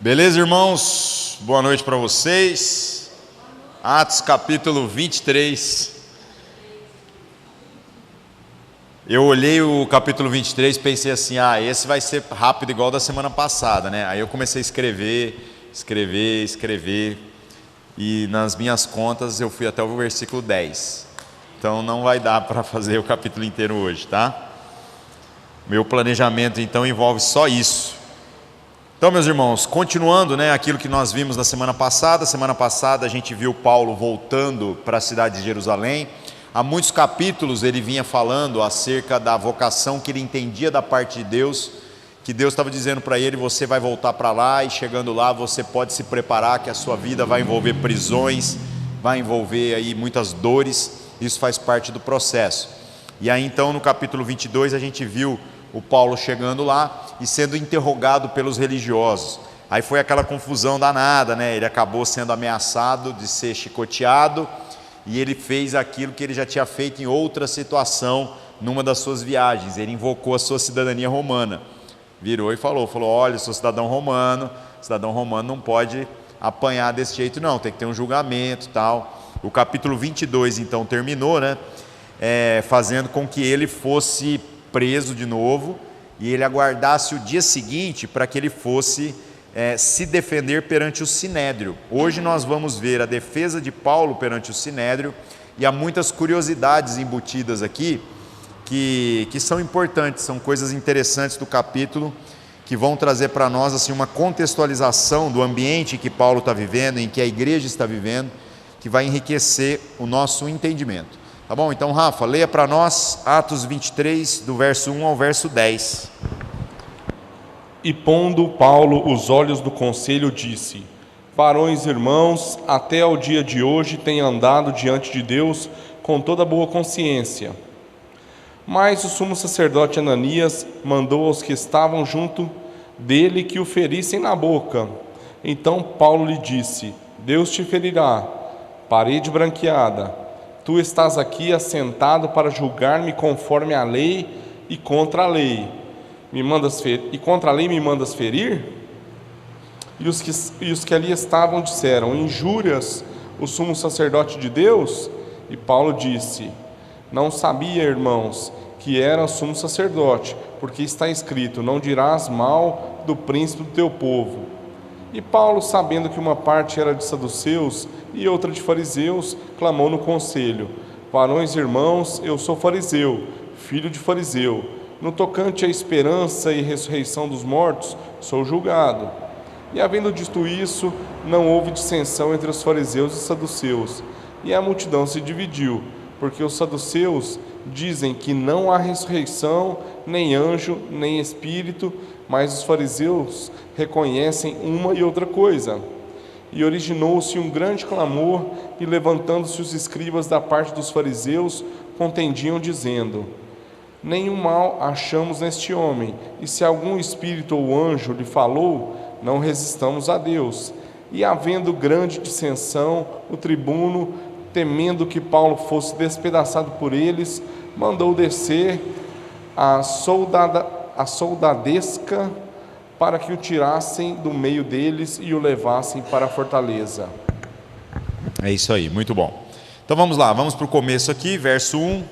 Beleza, irmãos? Boa noite para vocês. Atos capítulo 23. Eu olhei o capítulo 23 e pensei assim, esse vai ser rápido igual da semana passada, né? Aí eu comecei a escrever, e nas minhas contas eu fui até o versículo 10. Então não vai dar para fazer o capítulo inteiro hoje, tá? Meu planejamento então envolve só isso. Então, meus irmãos, continuando, aquilo que nós vimos na semana passada. Semana passada a gente viu Paulo voltando para a cidade de Jerusalém. Há muitos capítulos ele vinha falando acerca da vocação que ele entendia da parte de Deus, que Deus estava dizendo para ele: você vai voltar para lá, e chegando lá você pode se preparar, que a sua vida vai envolver prisões, vai envolver aí muitas dores. Isso faz parte do processo. E aí então no capítulo 22 a gente viu o Paulo chegando lá e sendo interrogado pelos religiosos. Aí foi aquela confusão danada, ele acabou sendo ameaçado de ser chicoteado, e ele fez aquilo que ele já tinha feito em outra situação, numa das suas viagens. Ele invocou a sua cidadania romana, virou e falou: olha, eu sou cidadão romano não pode apanhar desse jeito não, tem que ter um julgamento e tal. O capítulo 22 então terminou, fazendo com que ele fosse preso de novo, e ele aguardasse o dia seguinte para que ele fosse se defender perante o Sinédrio. Hoje nós vamos ver a defesa de Paulo perante o Sinédrio, e há muitas curiosidades embutidas aqui que são importantes, são coisas interessantes do capítulo, que vão trazer para nós assim, uma contextualização do ambiente que Paulo está vivendo, em que a igreja está vivendo, que vai enriquecer o nosso entendimento. Tá bom? Então, Rafa, leia para nós Atos 23, do verso 1 ao verso 10. E pondo Paulo os olhos do conselho, disse: varões irmãos, até ao dia de hoje tenho andado diante de Deus com toda boa consciência. Mas o sumo sacerdote Ananias mandou aos que estavam junto dele que o ferissem na boca. Então Paulo lhe disse: Deus te ferirá, parede branqueada. Tu estás aqui assentado para julgar-me conforme a lei e contra a lei. Contra a lei me mandas ferir? E os que ali estavam disseram: injúrias o sumo sacerdote de Deus? E Paulo disse: não sabia, irmãos, que era sumo sacerdote, porque está escrito: não dirás mal do príncipe do teu povo. E Paulo, sabendo que uma parte era de saduceus e outra de fariseus, clamou no conselho: varões irmãos, eu sou fariseu, filho de fariseu. No tocante à esperança e ressurreição dos mortos, sou julgado. E havendo dito isso, não houve dissensão entre os fariseus e saduceus, e a multidão se dividiu, porque os saduceus dizem que não há ressurreição, nem anjo, nem espírito, mas os fariseus reconhecem uma e outra coisa. E originou-se um grande clamor, e levantando-se os escribas da parte dos fariseus, contendiam, dizendo: nenhum mal achamos neste homem, e se algum espírito ou anjo lhe falou, não resistamos a Deus. E havendo grande dissensão, o tribuno, temendo que Paulo fosse despedaçado por eles, mandou descer a soldadesca para que o tirassem do meio deles e o levassem para a fortaleza. É isso aí, muito bom. Então vamos lá, vamos para o começo aqui, verso 1,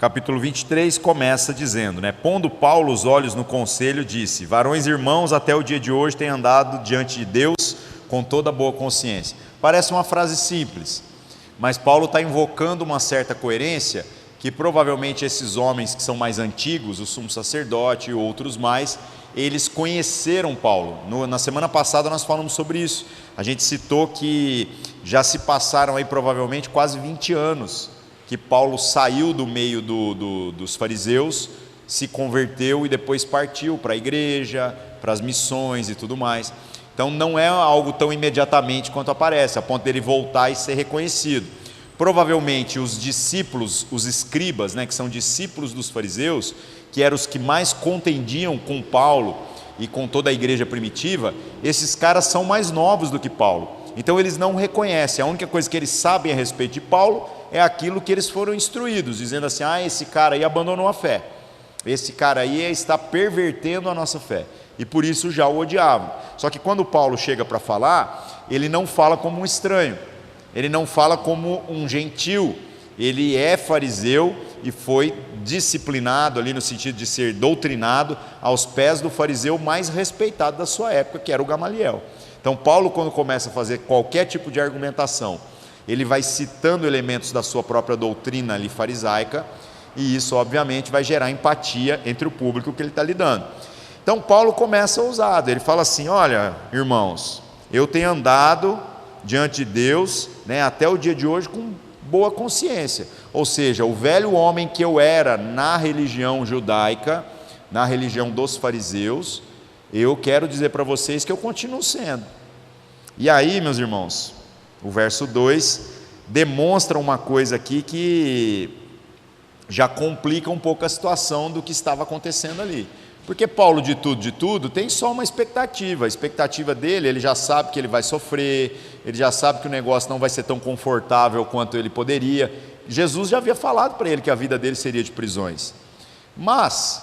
capítulo 23, começa dizendo, pondo Paulo os olhos no conselho, disse: varões irmãos, até o dia de hoje tenho andado diante de Deus com toda boa consciência. Parece uma frase simples, mas Paulo está invocando uma certa coerência, que provavelmente esses homens que são mais antigos, o sumo sacerdote e outros mais, eles conheceram Paulo. Na semana passada nós falamos sobre isso. A gente citou que já se passaram aí provavelmente quase 20 anos que Paulo saiu do meio dos fariseus, se converteu e depois partiu para a igreja, para as missões e tudo mais. Então não é algo tão imediatamente quanto aparece, a ponto dele voltar e ser reconhecido. Provavelmente os discípulos, os escribas, que são discípulos dos fariseus, que eram os que mais contendiam com Paulo e com toda a igreja primitiva, esses caras são mais novos do que Paulo. Então eles não reconhecem, a única coisa que eles sabem a respeito de Paulo é aquilo que eles foram instruídos, dizendo assim: esse cara aí abandonou a fé. Esse cara aí está pervertendo a nossa fé. E por isso já o odiavam. Só que quando Paulo chega para falar, ele não fala como um estranho, ele não fala como um gentil, ele é fariseu e foi disciplinado ali no sentido de ser doutrinado aos pés do fariseu mais respeitado da sua época, que era o Gamaliel. Então Paulo, quando começa a fazer qualquer tipo de argumentação, ele vai citando elementos da sua própria doutrina ali farisaica, e isso obviamente vai gerar empatia entre o público que ele está lidando. Então Paulo começa ousado, ele fala assim: olha, irmãos, eu tenho andado diante de Deus, até o dia de hoje com boa consciência, ou seja, o velho homem que eu era na religião judaica, na religião dos fariseus, eu quero dizer para vocês que eu continuo sendo. E aí, meus irmãos, o verso 2 demonstra uma coisa aqui que já complica um pouco a situação do que estava acontecendo ali. Porque Paulo, de tudo, tem só uma expectativa. A expectativa dele, ele já sabe que ele vai sofrer, ele já sabe que o negócio não vai ser tão confortável quanto ele poderia. Jesus já havia falado para ele que a vida dele seria de prisões. Mas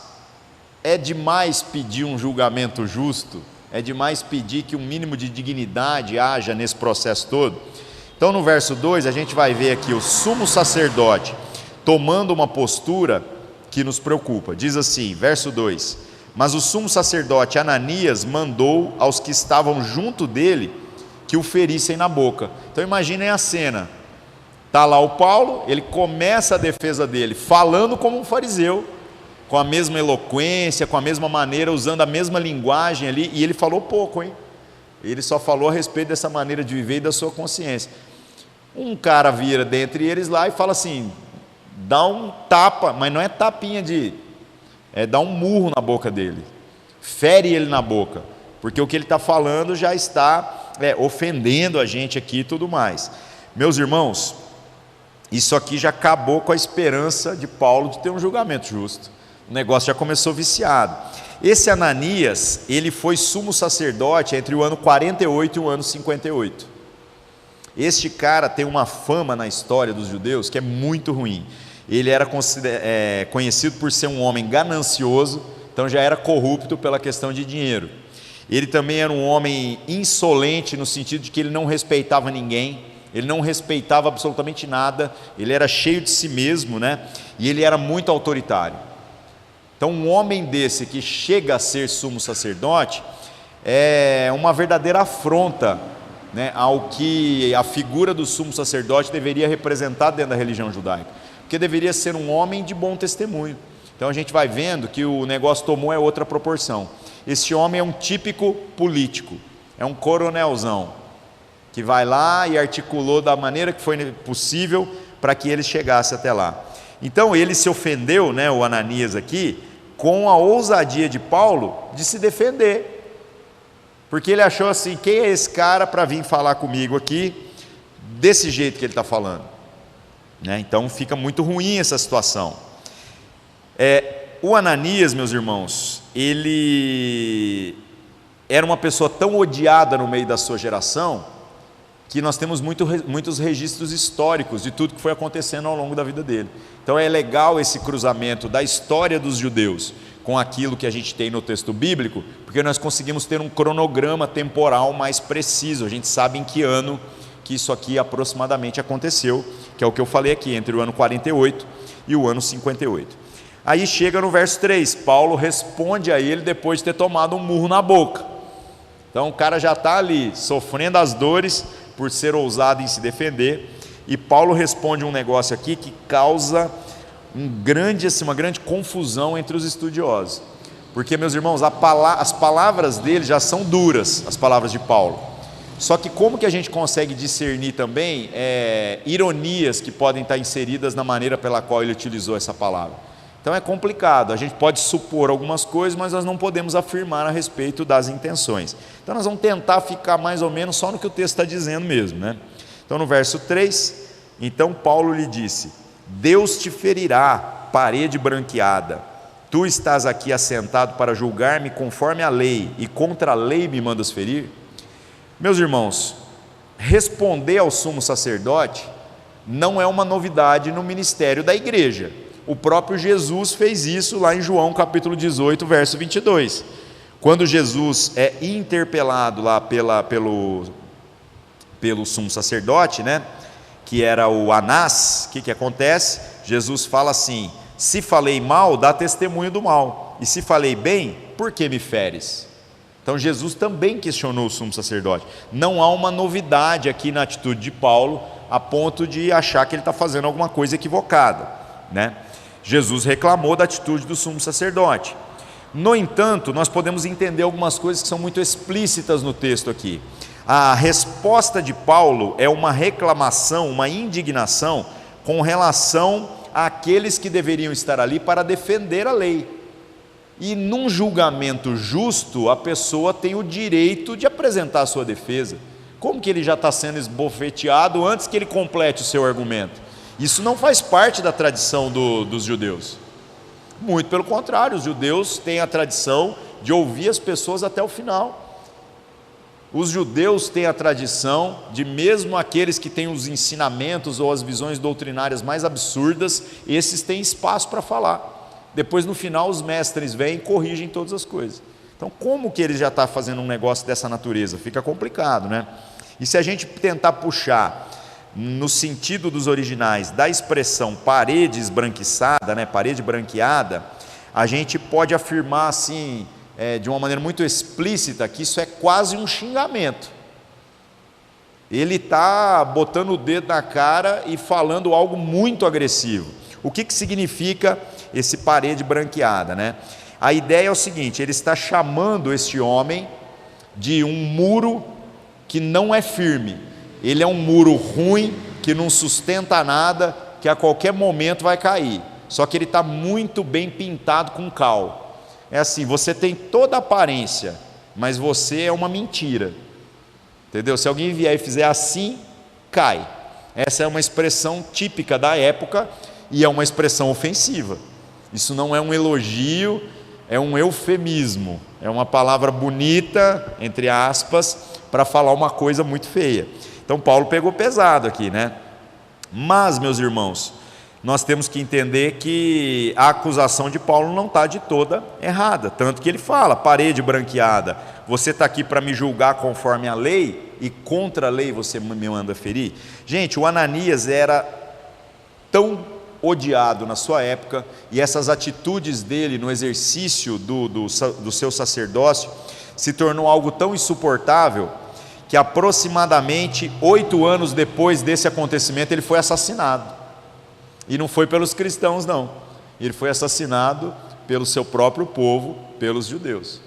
é demais pedir um julgamento justo, é demais pedir que um mínimo de dignidade haja nesse processo todo. Então no verso 2 a gente vai ver aqui o sumo sacerdote tomando uma postura que nos preocupa. Diz assim, verso 2: mas o sumo sacerdote Ananias mandou aos que estavam junto dele que o ferissem na boca. Então imaginem a cena, está lá o Paulo, ele começa a defesa dele falando como um fariseu, com a mesma eloquência, com a mesma maneira, usando a mesma linguagem ali, e ele falou pouco, hein? Ele só falou a respeito dessa maneira de viver e da sua consciência. Um cara vira dentre eles lá e fala assim, dá um tapa, mas não é tapinha dá um murro na boca dele, fere ele na boca, porque o que ele está falando já está ofendendo a gente aqui e tudo mais. Meus irmãos, isso aqui já acabou com a esperança de Paulo de ter um julgamento justo. O negócio já começou viciado. Esse Ananias, ele foi sumo sacerdote entre o ano 48 e o ano 58. Este cara tem uma fama na história dos judeus que é muito ruim. Ele era conhecido por ser um homem ganancioso, então já era corrupto pela questão de dinheiro. Ele também era um homem insolente no sentido de que ele não respeitava ninguém, ele não respeitava absolutamente nada, ele era cheio de si mesmo, e ele era muito autoritário. Então um homem desse que chega a ser sumo sacerdote é uma verdadeira afronta, ao que a figura do sumo sacerdote deveria representar dentro da religião judaica, porque deveria ser um homem de bom testemunho. Então a gente vai vendo que o negócio tomou outra proporção. Esse homem é um típico político, é um coronelzão, que vai lá e articulou da maneira que foi possível para que ele chegasse até lá. Então ele se ofendeu, o Ananias aqui, com a ousadia de Paulo de se defender, porque ele achou assim, quem é esse cara para vir falar comigo aqui, desse jeito que ele está falando? Então fica muito ruim essa situação. O Ananias, meus irmãos, ele era uma pessoa tão odiada no meio da sua geração, que nós temos muitos registros históricos de tudo que foi acontecendo ao longo da vida dele. Então é legal esse cruzamento da história dos judeus com aquilo que a gente tem no texto bíblico, porque nós conseguimos ter um cronograma temporal mais preciso, a gente sabe em que ano que isso aqui aproximadamente aconteceu, que é o que eu falei aqui, entre o ano 48 e o ano 58. Aí chega no verso 3, Paulo responde a ele depois de ter tomado um murro na boca. Então o cara já está ali, sofrendo as dores por ser ousado em se defender, e Paulo responde um negócio aqui que causa uma grande confusão entre os estudiosos, porque, meus irmãos, as palavras dele já são duras, as palavras de Paulo, só que como que a gente consegue discernir também ironias que podem estar inseridas na maneira pela qual ele utilizou essa palavra? Então é complicado, a gente pode supor algumas coisas, mas nós não podemos afirmar a respeito das intenções. Então nós vamos tentar ficar mais ou menos só no que o texto está dizendo mesmo, Então no verso 3, então Paulo lhe disse, Deus te ferirá, parede branqueada, tu estás aqui assentado para julgar-me conforme a lei, e contra a lei me mandas ferir? Meus irmãos, responder ao sumo sacerdote não é uma novidade no ministério da igreja. o próprio Jesus fez isso lá em João capítulo 18, verso 22. Quando Jesus é interpelado lá pelo sumo sacerdote, né, que era o Anás, o que acontece? Jesus fala assim: se falei mal, dá testemunho do mal, e se falei bem, por que me feres? Então Jesus também questionou o sumo sacerdote. Não há uma novidade aqui na atitude de Paulo, a ponto de achar que ele está fazendo alguma coisa equivocada, né? Jesus reclamou da atitude do sumo sacerdote. No entanto, nós podemos entender algumas coisas que são muito explícitas no texto aqui. A resposta de Paulo é uma reclamação, uma indignação com relação àqueles que deveriam estar ali para defender a lei. E num julgamento justo, a pessoa tem o direito de apresentar a sua defesa. Como que ele já está sendo esbofeteado antes que ele complete o seu argumento? Isso não faz parte da tradição dos judeus. Muito pelo contrário, os judeus têm a tradição de ouvir as pessoas até o final. Os judeus têm a tradição de, mesmo aqueles que têm os ensinamentos ou as visões doutrinárias mais absurdas, esses têm espaço para falar. Depois, no final, os mestres vêm e corrigem todas as coisas. Então, como que ele já está fazendo um negócio dessa natureza? Fica complicado, né? E se a gente tentar puxar no sentido dos originais da expressão parede esbranquiçada, né, parede branqueada, a gente pode afirmar assim, de uma maneira muito explícita, que isso é quase um xingamento. Ele está botando o dedo na cara e falando algo muito agressivo. O que significa esse parede branqueada, né? A ideia é o seguinte: ele está chamando este homem de um muro que não é firme. Ele é um muro ruim, que não sustenta nada, que a qualquer momento vai cair. Só que ele está muito bem pintado com cal. É assim, você tem toda a aparência, mas você é uma mentira. Entendeu? Se alguém vier e fizer assim, cai. Essa é uma expressão típica da época e é uma expressão ofensiva. Isso não é um elogio, é um eufemismo. É uma palavra bonita, entre aspas, para falar uma coisa muito feia. Então Paulo pegou pesado aqui, né? Mas, meus irmãos, nós temos que entender que a acusação de Paulo não está de toda errada. Tanto que ele fala: parede branqueada, você está aqui para me julgar conforme a lei, e contra a lei você me manda ferir? Gente, o Ananias era tão odiado na sua época, e essas atitudes dele no exercício do seu sacerdócio se tornou algo tão insuportável, que aproximadamente 8 anos depois desse acontecimento ele foi assassinado. E não foi pelos cristãos, não. Ele foi assassinado pelo seu próprio povo, pelos judeus.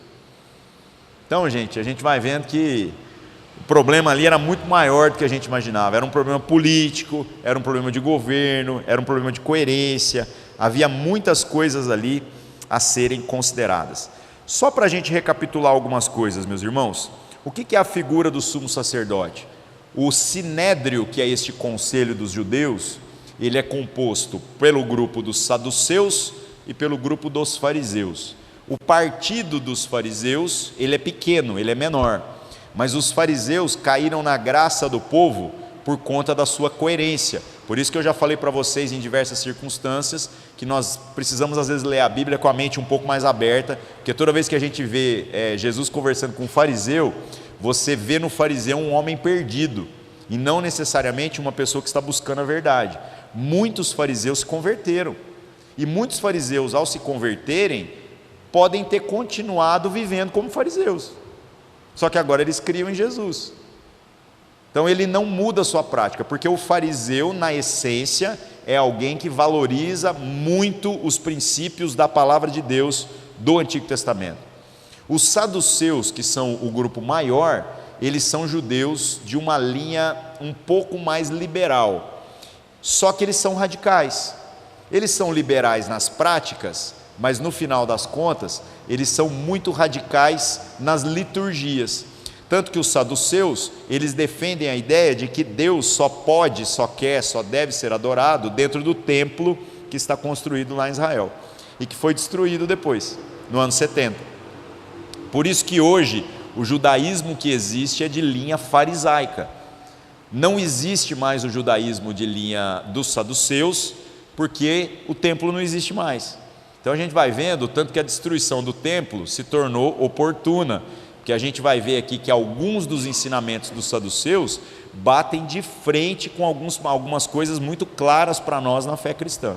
Então, gente, a gente vai vendo que o problema ali era muito maior do que a gente imaginava. Era um problema político, era um problema de governo, era um problema de coerência. Havia muitas coisas ali a serem consideradas. Só para a gente recapitular algumas coisas, meus irmãos. O que é a figura do sumo sacerdote? O sinédrio, que é este conselho dos judeus, ele é composto pelo grupo dos saduceus e pelo grupo dos fariseus. O partido dos fariseus, ele é pequeno, ele é menor, mas os fariseus caíram na graça do povo por conta da sua coerência. Por isso que eu já falei para vocês em diversas circunstâncias que nós precisamos às vezes ler a Bíblia com a mente um pouco mais aberta, porque toda vez que a gente vê Jesus conversando com um fariseu, você vê no fariseu um homem perdido, e não necessariamente uma pessoa que está buscando a verdade. Muitos fariseus se converteram, e muitos fariseus, ao se converterem, podem ter continuado vivendo como fariseus, só que agora eles criam em Jesus. Então ele não muda a sua prática, porque o fariseu, na essência, é alguém que valoriza muito os princípios da palavra de Deus do Antigo Testamento. Os saduceus, que são o grupo maior, eles são judeus de uma linha um pouco mais liberal, só que eles são radicais. Eles são liberais nas práticas, mas no final das contas, eles são muito radicais nas liturgias. Tanto que os saduceus, eles defendem a ideia de que Deus só pode, só quer, só deve ser adorado dentro do templo que está construído lá em Israel, e que foi destruído depois, no ano 70. Por isso que hoje, o judaísmo que existe é de linha farisaica. Não existe mais o judaísmo de linha dos saduceus, porque o templo não existe mais. Então a gente vai vendo o tanto que a destruição do templo se tornou oportuna, porque a gente vai ver aqui que alguns dos ensinamentos dos saduceus batem de frente com algumas coisas muito claras para nós na fé cristã.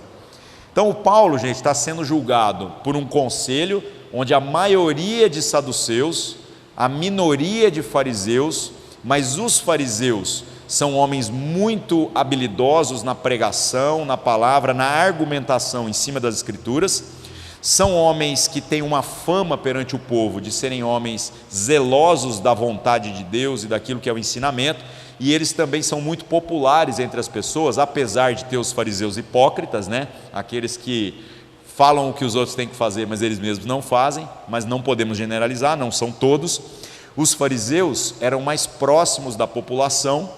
Então o Paulo, gente, está sendo julgado por um conselho onde a maioria de saduceus, a minoria de fariseus, mas os fariseus são homens muito habilidosos na pregação, na palavra, na argumentação em cima das escrituras, são homens que têm uma fama perante o povo de serem homens zelosos da vontade de Deus e daquilo que é o ensinamento, e eles também são muito populares entre as pessoas, apesar de ter os fariseus hipócritas, né? Aqueles que falam o que os outros têm que fazer, mas eles mesmos não fazem, mas não podemos generalizar, não são todos. Os fariseus eram mais próximos da população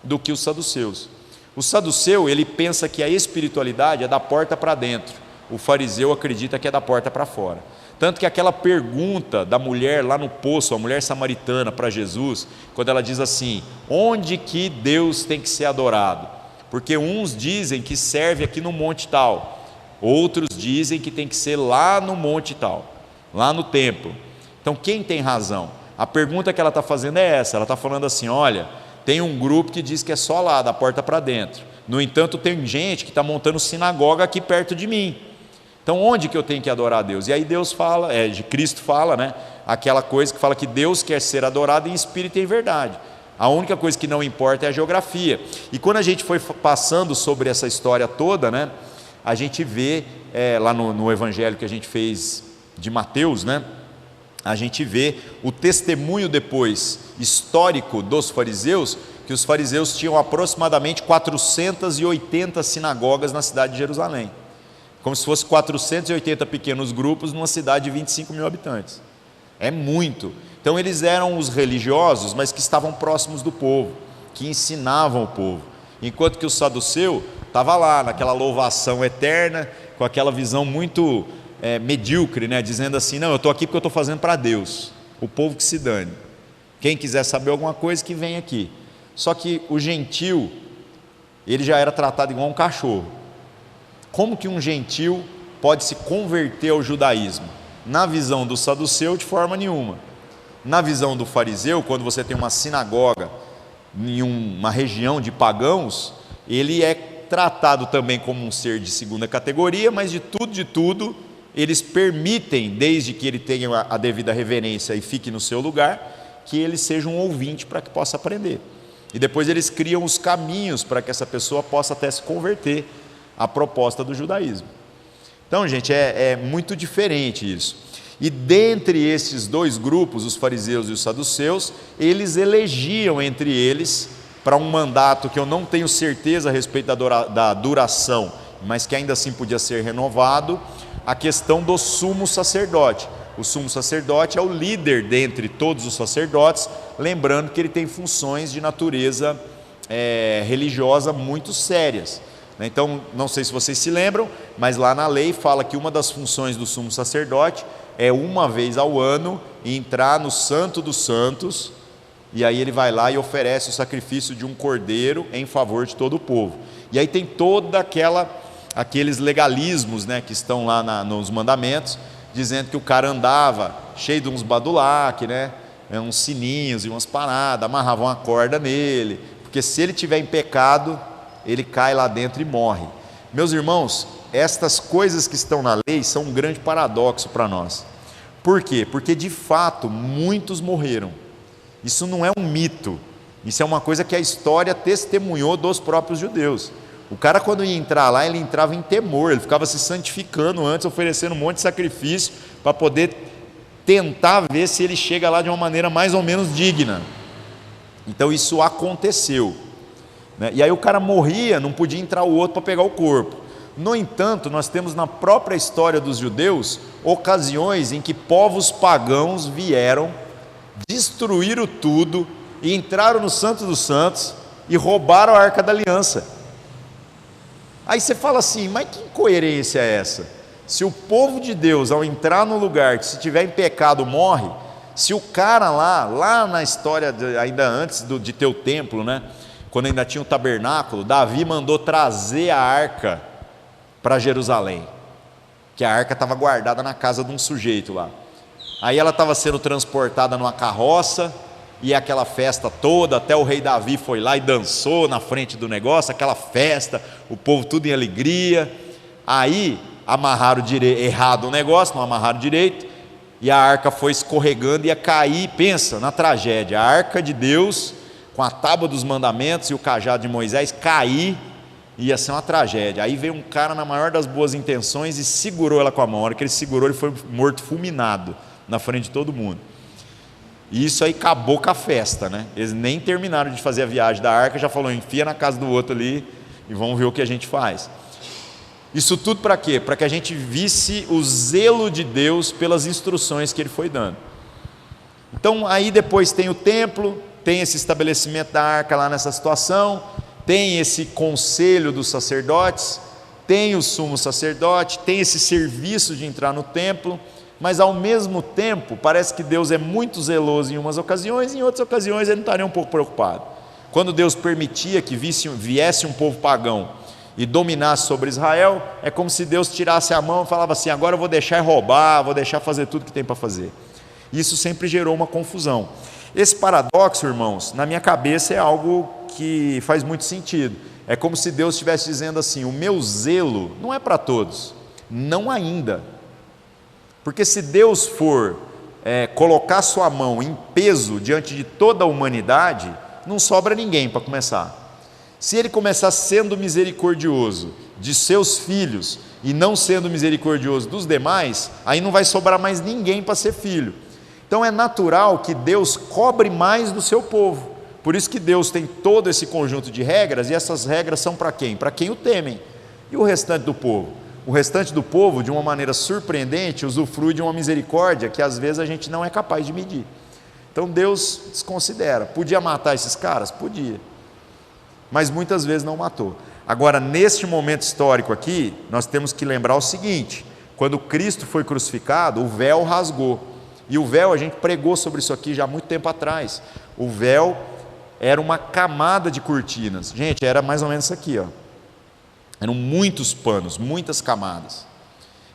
do que os saduceus. O saduceu, ele pensa que a espiritualidade é da porta para dentro, o fariseu acredita que é da porta para fora. Tanto que aquela pergunta da mulher lá no poço, a mulher samaritana para Jesus, quando ela diz assim: onde que Deus tem que ser adorado? Porque uns dizem que serve aqui no monte tal, outros dizem que tem que ser lá no monte tal, lá no templo. Então quem tem razão? A pergunta que ela está fazendo é essa, ela está falando assim: olha, tem um grupo que diz que é só lá, da porta para dentro, no entanto tem gente que está montando sinagoga aqui perto de mim. Então onde que eu tenho que adorar a Deus? E aí Deus fala, Cristo fala, né? Aquela coisa que fala que Deus quer ser adorado em espírito e em verdade. A única coisa que não importa é a geografia. E quando a gente foi passando sobre essa história toda, né? A gente vê lá no evangelho que a gente fez de Mateus, né? A gente vê o testemunho depois histórico dos fariseus, que os fariseus tinham aproximadamente 480 sinagogas na cidade de Jerusalém, como se fosse 480 pequenos grupos numa cidade de 25 mil habitantes. É muito. Então eles eram os religiosos, mas que estavam próximos do povo, que ensinavam o povo, enquanto que o saduceu estava lá naquela louvação eterna, com aquela visão muito medíocre, né? Dizendo assim: não, eu estou aqui porque eu estou fazendo para Deus, o povo que se dane, quem quiser saber alguma coisa que vem aqui. Só que o gentil, ele já era tratado igual um cachorro. Como que um gentil pode se converter ao judaísmo? Na visão do saduceu, de forma nenhuma. Na visão do fariseu, quando você tem uma sinagoga em uma região de pagãos, ele é tratado também como um ser de segunda categoria, mas de tudo, eles permitem, desde que ele tenha a devida reverência e fique no seu lugar, que ele seja um ouvinte para que possa aprender. E depois eles criam os caminhos para que essa pessoa possa até se converter à proposta do judaísmo. Então, gente, é muito diferente isso. E dentre esses dois grupos, os fariseus e os saduceus, eles elegiam entre eles, para um mandato que eu não tenho certeza a respeito da duração, mas que ainda assim podia ser renovado, a questão do sumo sacerdote. O sumo sacerdote é o líder dentre todos os sacerdotes, lembrando que ele tem funções de natureza religiosa muito sérias. Então, não sei se vocês se lembram, mas lá na lei fala que uma das funções do sumo sacerdote é uma vez ao ano entrar no Santo dos Santos, e aí ele vai lá e oferece o sacrifício de um cordeiro em favor de todo o povo. E aí tem toda aqueles legalismos, né, que estão lá nos mandamentos, dizendo que o cara andava cheio de uns badulaques, né, uns sininhos e umas paradas, amarravam uma corda nele, porque se ele tiver em pecado, ele cai lá dentro e morre. Meus irmãos, estas coisas que estão na lei são um grande paradoxo para nós. Por quê? Porque de fato muitos morreram. Isso não é um mito, isso é uma coisa que a história testemunhou dos próprios judeus. O cara, quando ia entrar lá, ele entrava em temor, ele ficava se santificando antes, oferecendo um monte de sacrifício para poder tentar ver se ele chega lá de uma maneira mais ou menos digna. Então isso aconteceu, né? E aí o cara morria, não podia entrar o outro para pegar o corpo. No entanto, nós temos na própria história dos judeus ocasiões em que povos pagãos vieram, destruíram tudo, e entraram no Santo dos Santos e roubaram a Arca da Aliança. Aí você fala assim: mas que incoerência é essa? Se o povo de Deus, ao entrar no lugar que se tiver em pecado morre, se o cara lá na história, ainda antes de ter o templo, né, quando ainda tinha o tabernáculo, Davi mandou trazer a arca para Jerusalém, que a arca estava guardada na casa de um sujeito lá. Aí ela estava sendo transportada numa carroça, e aquela festa toda, até o rei Davi foi lá e dançou na frente do negócio, aquela festa, o povo tudo em alegria. Aí amarraram errado o negócio, não amarraram direito, e a arca foi escorregando e ia cair. Pensa na tragédia, a arca de Deus com a tábua dos mandamentos e o cajado de Moisés cair, ia ser uma tragédia. Aí veio um cara na maior das boas intenções e segurou ela com a mão. A hora que ele segurou, ele foi morto fulminado na frente de todo mundo. E isso aí acabou com a festa, né? Eles nem terminaram de fazer a viagem da arca, já falou, enfia na casa do outro ali e vamos ver o que a gente faz. Isso tudo para quê? Para que a gente visse o zelo de Deus pelas instruções que Ele foi dando. Então aí depois tem o templo, tem esse estabelecimento da arca lá nessa situação, tem esse conselho dos sacerdotes, tem o sumo sacerdote, tem esse serviço de entrar no templo, mas ao mesmo tempo parece que Deus é muito zeloso em umas ocasiões, e em outras ocasiões Ele não está nem um pouco preocupado. Quando Deus permitia que viesse um povo pagão e dominasse sobre Israel, é como se Deus tirasse a mão e falava assim, agora eu vou deixar roubar, vou deixar fazer tudo que tem para fazer. Isso sempre gerou uma confusão. Esse paradoxo, irmãos, na minha cabeça é algo que faz muito sentido. É como se Deus estivesse dizendo assim, o meu zelo não é para todos, não ainda. Porque se Deus for colocar sua mão em peso diante de toda a humanidade, não sobra ninguém para começar. Se Ele começar sendo misericordioso de seus filhos e não sendo misericordioso dos demais, aí não vai sobrar mais ninguém para ser filho. Então é natural que Deus cobre mais do seu povo. Por isso que Deus tem todo esse conjunto de regras, e essas regras são para quem? Para quem o temem. E o restante do povo? O restante do povo, de uma maneira surpreendente, usufrui de uma misericórdia que às vezes a gente não é capaz de medir. Então Deus desconsidera. Podia matar esses caras? Podia. Mas muitas vezes não matou. Agora, neste momento histórico aqui, nós temos que lembrar o seguinte: quando Cristo foi crucificado, o véu rasgou. E o véu, a gente pregou sobre isso aqui já há muito tempo atrás. O véu era uma camada de cortinas. Gente, era mais ou menos isso aqui, ó. Eram muitos panos, muitas camadas.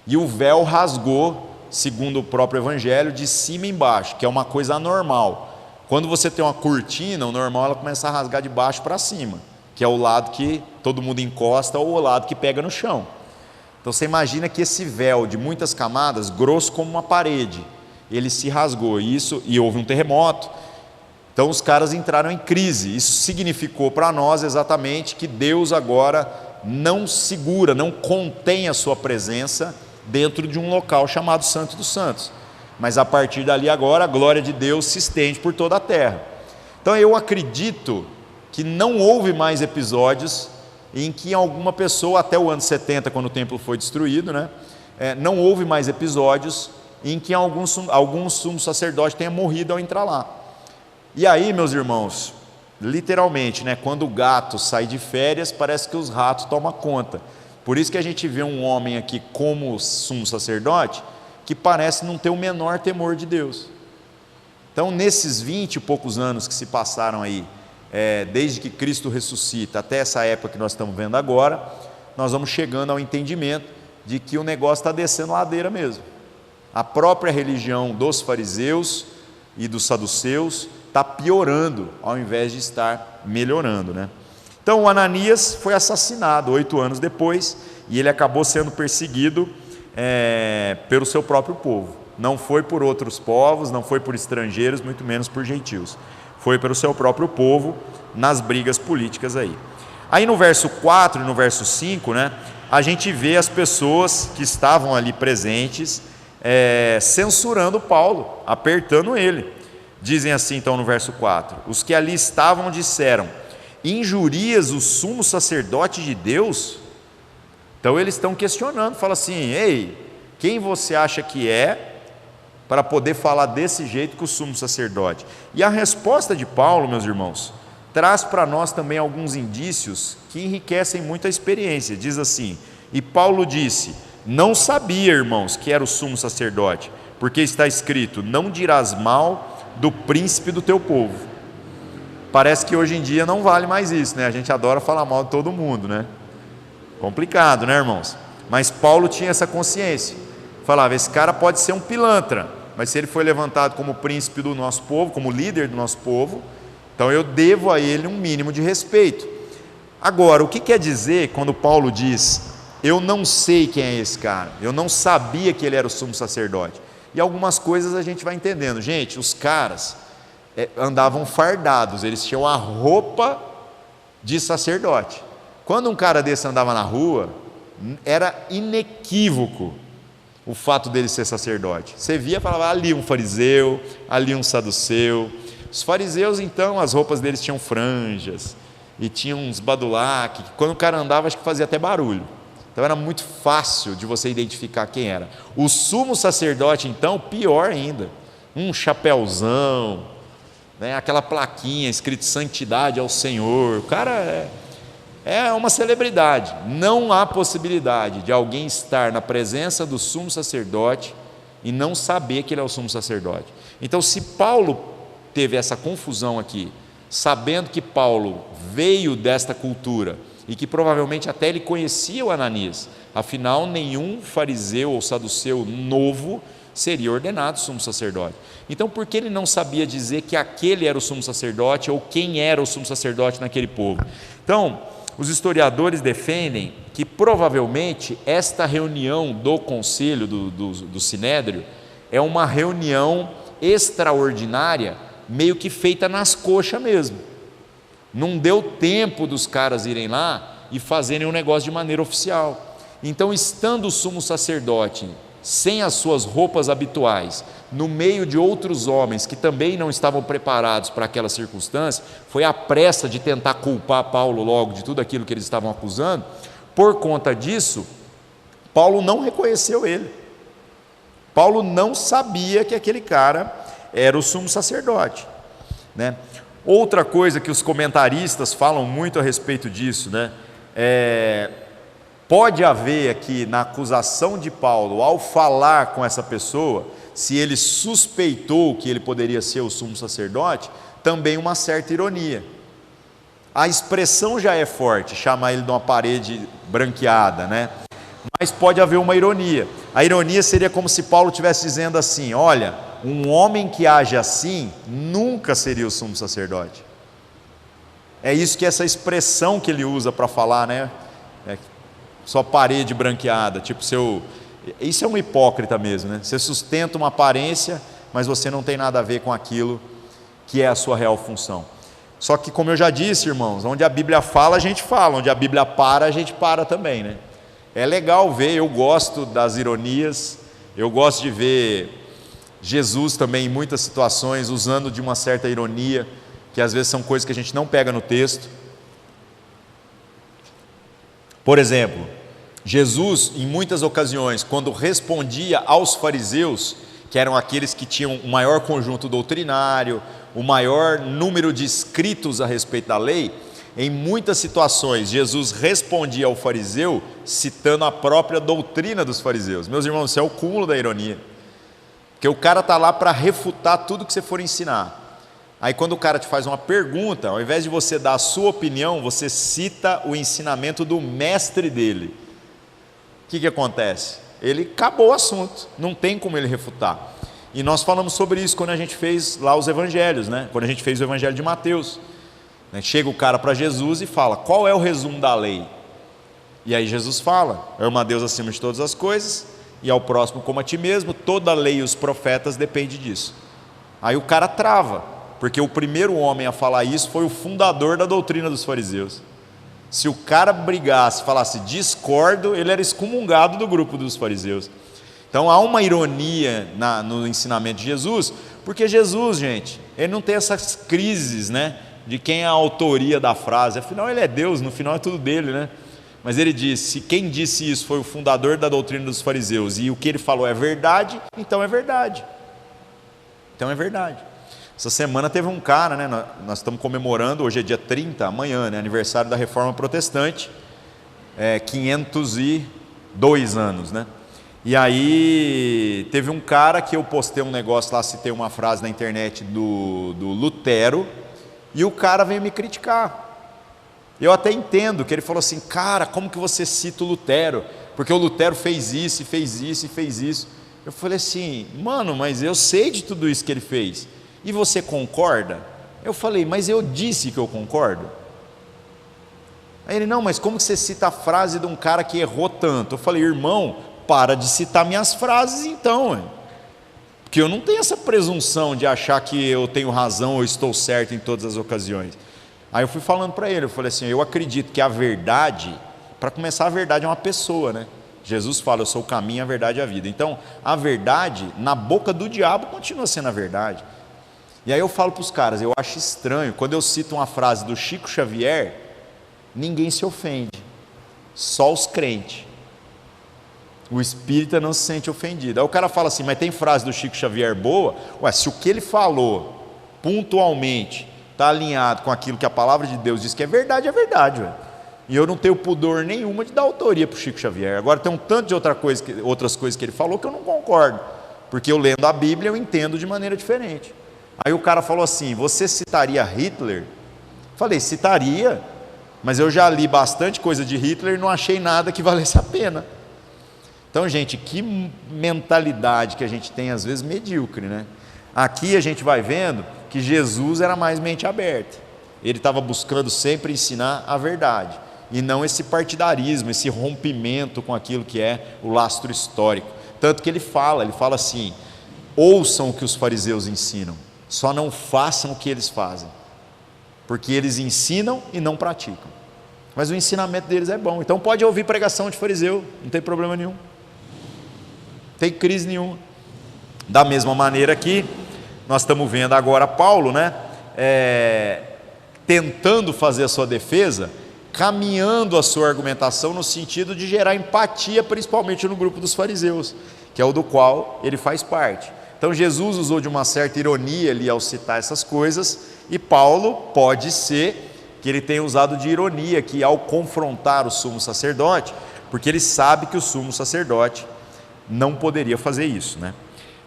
E o véu rasgou, segundo o próprio Evangelho, de cima e embaixo, que é uma coisa anormal. Quando você tem uma cortina, o normal é ela começar a rasgar de baixo para cima, que é o lado que todo mundo encosta ou o lado que pega no chão. Então você imagina que esse véu de muitas camadas, grosso como uma parede, ele se rasgou, e houve um terremoto. Então os caras entraram em crise. Isso significou para nós exatamente que Deus agora não segura, não contém a sua presença dentro de um local chamado Santo dos Santos, mas a partir dali agora a glória de Deus se estende por toda a terra. Então eu acredito que não houve mais episódios em que alguma pessoa, até o ano 70, quando o templo foi destruído, né, não houve mais episódios em que algum sumo sacerdote tenha morrido ao entrar lá. E aí, meus irmãos, literalmente, né, quando o gato sai de férias, parece que os ratos tomam conta. Por isso que a gente vê um homem aqui como sumo sacerdote, que parece não ter o menor temor de Deus. Então, nesses 20 e poucos anos que se passaram aí, desde que Cristo ressuscita até essa época que nós estamos vendo agora, nós vamos chegando ao entendimento de que o negócio está descendo ladeira mesmo. A própria religião dos fariseus e dos saduceus está piorando, ao invés de estar melhorando, né? Então o Ananias foi assassinado 8 anos depois, e ele acabou sendo perseguido pelo seu próprio povo. Não foi por outros povos, não foi por estrangeiros, muito menos por gentios. Foi pelo seu próprio povo, nas brigas políticas aí. Aí no verso 4 e no verso 5, né, a gente vê as pessoas que estavam ali presentes censurando Paulo, apertando ele. Dizem assim então no verso 4: os que ali estavam disseram: injurias o sumo sacerdote de Deus? Então eles estão questionando, falam assim: ei, quem você acha que é para poder falar desse jeito com o sumo sacerdote? E a resposta de Paulo, meus irmãos, traz para nós também alguns indícios que enriquecem muito a experiência. Diz assim: e Paulo disse: não sabia, irmãos, que era o sumo sacerdote, porque está escrito: não dirás mal do príncipe do teu povo. Parece que hoje em dia não vale mais isso, né? A gente adora falar mal de todo mundo, né? Complicado, né, irmãos? Mas Paulo tinha essa consciência. Falava, esse cara pode ser um pilantra, mas se ele foi levantado como príncipe do nosso povo, como líder do nosso povo, então eu devo a ele um mínimo de respeito. Agora, o que quer dizer quando Paulo diz, eu não sei quem é esse cara, eu não sabia que ele era o sumo sacerdote? E algumas coisas a gente vai entendendo. Gente, os caras andavam fardados, eles tinham a roupa de sacerdote. Quando um cara desse andava na rua, era inequívoco o fato dele ser sacerdote. Você via e falava, ali um fariseu, ali um saduceu. Os fariseus, então, as roupas deles tinham franjas, e tinham uns badulaques, que quando o cara andava, acho que fazia até barulho. Então era muito fácil de você identificar quem era. O sumo sacerdote, então, pior ainda, um chapéuzão, né, aquela plaquinha escrito santidade ao Senhor. O cara é uma celebridade. Não há possibilidade de alguém estar na presença do sumo sacerdote e não saber que ele é o sumo sacerdote. Então, se Paulo teve essa confusão aqui, sabendo que Paulo veio desta cultura e que provavelmente até ele conhecia o Ananias, afinal nenhum fariseu ou saduceu novo seria ordenado sumo sacerdote. Então, por que ele não sabia dizer que aquele era o sumo sacerdote ou quem era o sumo sacerdote naquele povo? Então, os historiadores defendem que provavelmente esta reunião do conselho do Sinédrio é uma reunião extraordinária, meio que feita nas coxas mesmo. Não deu tempo dos caras irem lá e fazerem um negócio de maneira oficial. Então, estando o sumo sacerdote sem as suas roupas habituais, no meio de outros homens que também não estavam preparados para aquela circunstância, foi a pressa de tentar culpar Paulo logo de tudo aquilo que eles estavam acusando. Por conta disso, Paulo não reconheceu ele. Paulo não sabia que aquele cara era o sumo sacerdote, né? Outra coisa que os comentaristas falam muito a respeito disso, né? Pode haver aqui na acusação de Paulo, ao falar com essa pessoa, se ele suspeitou que ele poderia ser o sumo sacerdote, também uma certa ironia. A expressão já é forte, chamar ele de uma parede branqueada, né? Mas pode haver uma ironia. A ironia seria como se Paulo estivesse dizendo assim, olha, um homem que age assim nunca seria o sumo sacerdote. É isso que essa expressão que ele usa para falar, né? Só parede branqueada, tipo isso é um hipócrita mesmo, né? Você sustenta uma aparência, mas você não tem nada a ver com aquilo que é a sua real função. Só que, como eu já disse, irmãos, onde a Bíblia fala, a gente fala, onde a Bíblia para, a gente para também, né? É legal ver, eu gosto das ironias, eu gosto de ver Jesus também em muitas situações usando de uma certa ironia, que às vezes são coisas que a gente não pega no texto. Por exemplo, Jesus, em muitas ocasiões, quando respondia aos fariseus, que eram aqueles que tinham o maior conjunto doutrinário, o maior número de escritos a respeito da lei, em muitas situações Jesus respondia ao fariseu citando a própria doutrina dos fariseus. Meus irmãos, isso é o cúmulo da ironia, porque o cara está lá para refutar tudo que você for ensinar. Aí quando o cara te faz uma pergunta, ao invés de você dar a sua opinião, você cita o ensinamento do mestre dele. O que acontece? Ele acabou o assunto, não tem como ele refutar. E nós falamos sobre isso quando a gente fez lá os evangelhos, né? Quando a gente fez o evangelho de Mateus. Chega o cara para Jesus e fala, qual é o resumo da lei? E aí Jesus fala, ama a Deus acima de todas as coisas e ao próximo como a ti mesmo, toda a lei e os profetas depende disso. Aí o cara trava, porque o primeiro homem a falar isso foi o fundador da doutrina dos fariseus. Se o cara brigasse, falasse discordo, ele era excomungado do grupo dos fariseus. Então há uma ironia no ensinamento de Jesus, porque Jesus, gente, ele não tem essas crises, né, de quem é a autoria da frase, afinal ele é Deus, no final é tudo dele, né? Mas ele disse, quem disse isso foi o fundador da doutrina dos fariseus, e o que ele falou é verdade, então é verdade. Então é verdade. Essa semana teve um cara, né, nós estamos comemorando, hoje é dia 30, amanhã, né, aniversário da Reforma Protestante, 502 anos, né? E aí teve um cara que eu postei um negócio lá, citei uma frase na internet do Lutero, e o cara veio me criticar. Eu até entendo que ele falou assim, cara, como que você cita o Lutero? porque o Lutero fez isso, e fez isso, e fez isso. Eu falei assim, mano, mas eu sei de tudo isso que ele fez, e você concorda? Eu falei, mas eu disse que eu concordo. Aí ele, não, mas como que você cita a frase de um cara que errou tanto? Eu falei, irmão, para de citar minhas frases então, hein? Porque eu não tenho essa presunção de achar que eu tenho razão ou estou certo em todas as ocasiões. Aí eu fui falando para ele, eu falei assim, eu acredito que a verdade, para começar, a verdade é uma pessoa, né? Jesus fala, eu sou o caminho, a verdade e a vida. Então, a verdade, na boca do diabo, continua sendo a verdade. E aí eu falo para os caras, eu acho estranho, quando eu cito uma frase do Chico Xavier, ninguém se ofende, só os crentes. O espírita não se sente ofendido. Aí o cara fala assim, mas tem frase do Chico Xavier boa? Ué, se o que ele falou, pontualmente, está alinhado com aquilo que a palavra de Deus diz que é verdade, ué. E eu não tenho pudor nenhuma de dar autoria para o Chico Xavier. Agora tem um tanto de outras coisas que ele falou que eu não concordo, porque eu lendo a Bíblia eu entendo de maneira diferente. Aí o cara falou assim, você citaria Hitler? Falei, citaria, mas eu já li bastante coisa de Hitler e não achei nada que valesse a pena. Então, gente, que mentalidade que a gente tem, às vezes, medíocre, né? Aqui a gente vai vendo que Jesus era mais mente aberta. Ele estava buscando sempre ensinar a verdade, e não esse partidarismo, esse rompimento com aquilo que é o lastro histórico. Tanto que ele fala assim, ouçam o que os fariseus ensinam, só não façam o que eles fazem, porque eles ensinam e não praticam. Mas o ensinamento deles é bom, então pode ouvir pregação de fariseu, não tem problema nenhum. Não tem crise nenhuma. Da mesma maneira que nós estamos vendo agora Paulo, né, tentando fazer a sua defesa, caminhando a sua argumentação no sentido de gerar empatia, principalmente no grupo dos fariseus, que é o do qual ele faz parte. Então Jesus usou de uma certa ironia ali ao citar essas coisas, e Paulo pode ser que ele tenha usado de ironia aqui ao confrontar o sumo sacerdote, porque ele sabe que o sumo sacerdote não poderia fazer isso, né?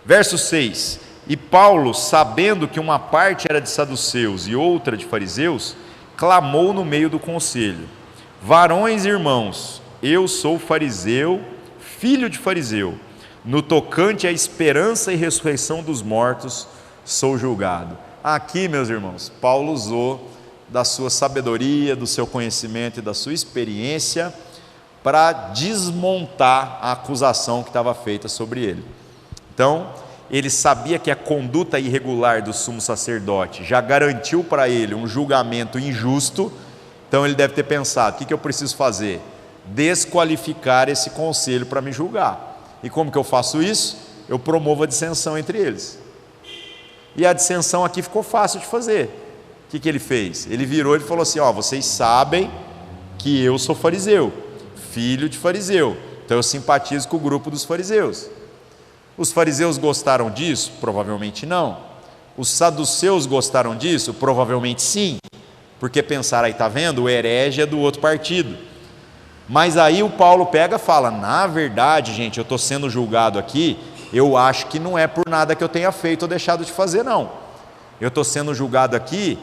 Verso 6, e Paulo, sabendo que uma parte era de saduceus e outra de fariseus, clamou no meio do conselho, varões e irmãos, eu sou fariseu, filho de fariseu, no tocante à esperança e ressurreição dos mortos, sou julgado. Aqui, meus irmãos, Paulo usou da sua sabedoria, do seu conhecimento e da sua experiência para desmontar a acusação que estava feita sobre ele. Então, ele sabia que a conduta irregular do sumo sacerdote já garantiu para ele um julgamento injusto, então ele deve ter pensado, o que eu preciso fazer? Desqualificar esse conselho para me julgar. E como que eu faço isso? Eu promovo a dissensão entre eles. E a dissensão aqui ficou fácil de fazer. O que ele fez? Ele virou e falou assim, vocês sabem que eu sou fariseu, filho de fariseu, então eu simpatizo com o grupo dos fariseus. Os fariseus gostaram disso? Provavelmente não. Os saduceus gostaram disso? Provavelmente sim, porque pensaram, aí está vendo, o herege é do outro partido. Mas aí o Paulo pega e fala, na verdade, gente, eu estou sendo julgado aqui, eu acho que não é por nada que eu tenha feito ou deixado de fazer, não. Eu estou sendo julgado aqui